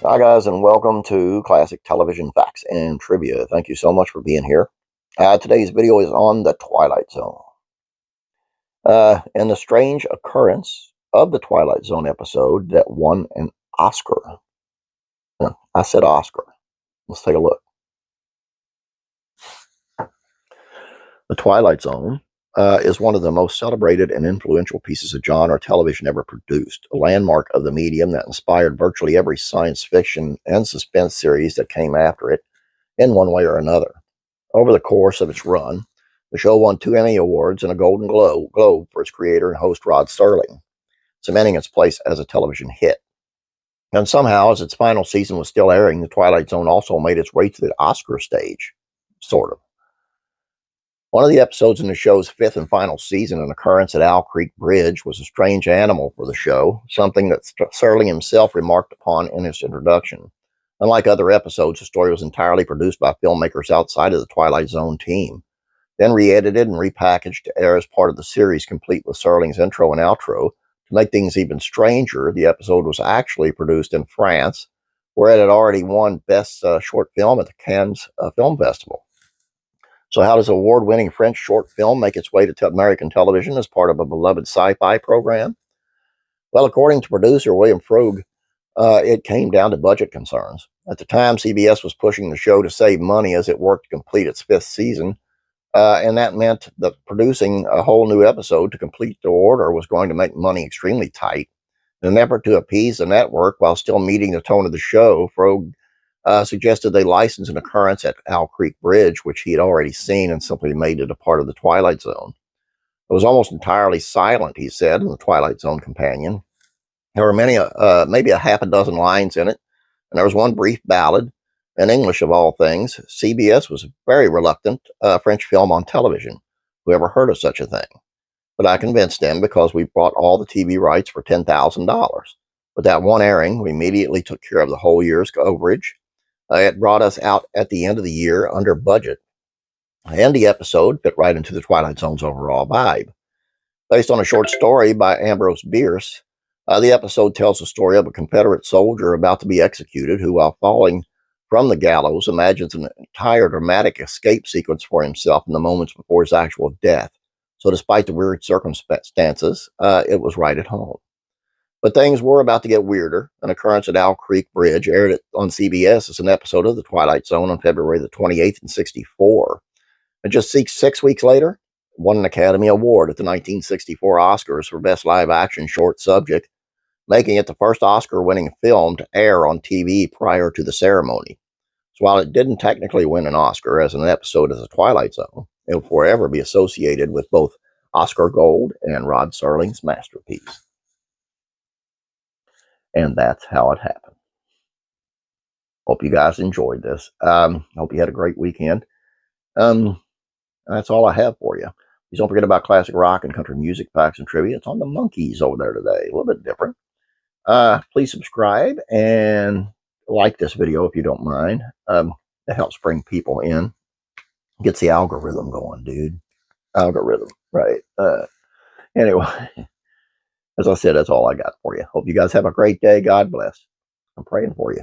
Hi guys, and welcome to Classic Television Facts and Trivia. Thank you so much for being here. Today's video is on the Twilight Zone. And the strange occurrence of the Twilight Zone episode that won an Oscar. I said Oscar. Let's take a look. The Twilight Zone is one of the most celebrated and influential pieces of genre television ever produced, a landmark of the medium that inspired virtually every science fiction and suspense series that came after it in one way or another. Over the course of its run, the show won 2 Emmy Awards and a Golden Globe for its creator and host Rod Serling, cementing its place as a television hit. And somehow, as its final season was still airing, the Twilight Zone also made its way to the Oscar stage, sort of. One of the episodes in the show's 5th and final season, An Occurrence at Owl Creek Bridge, was a strange animal for the show, something that Serling himself remarked upon in his introduction. Unlike other episodes, the story was entirely produced by filmmakers outside of the Twilight Zone team, then re-edited and repackaged to air as part of the series, complete with Serling's intro and outro. To make things even stranger, the episode was actually produced in France, where it had already won Best Short Film at the Cannes Film Festival. So how does an award-winning French short film make its way to American television as part of a beloved sci-fi program? Well, according to producer William Frog, it came down to budget concerns. At the time, CBS was pushing the show to save money as it worked to complete its 5th season, and that meant that producing a whole new episode to complete the order was going to make money extremely tight. In an effort to appease the network while still meeting the tone of the show, Frog suggested they license An Occurrence at Owl Creek Bridge, which he had already seen, and simply made it a part of the Twilight Zone. It was almost entirely silent, he said, in the Twilight Zone companion. There were maybe a half a dozen lines in it, and there was one brief ballad, in English of all things. CBS was very reluctant French film on television. Who ever heard of such a thing? But I convinced them because we bought all the TV rights for $10,000. With that one airing, we immediately took care of the whole year's coverage. It brought us out at the end of the year under budget, and the episode fit right into the Twilight Zone's overall vibe. Based on a short story by Ambrose Bierce, the episode tells the story of a Confederate soldier about to be executed who, while falling from the gallows, imagines an entire dramatic escape sequence for himself in the moments before his actual death. So despite the weird circumstances, it was right at home. But things were about to get weirder. An Occurrence at Owl Creek Bridge aired on CBS as an episode of The Twilight Zone on February the 28th in 1964. And just 6 weeks later, won an Academy Award at the 1964 Oscars for Best Live Action Short Subject, making it the first Oscar-winning film to air on TV prior to the ceremony. So while it didn't technically win an Oscar as an episode of The Twilight Zone, it will forever be associated with both Oscar Gold and Rod Serling's masterpiece. And that's how it happened. Hope you guys enjoyed this. Hope you had a great weekend. That's all I have for you. Please don't forget about classic rock and country music facts and trivia. It's on the Monkees over there today. A little bit different. Please subscribe and like this video if you don't mind. It helps bring people in. Gets the algorithm going, dude. Algorithm, right? Anyway, as I said, that's all I got for you. Hope you guys have a great day. God bless. I'm praying for you.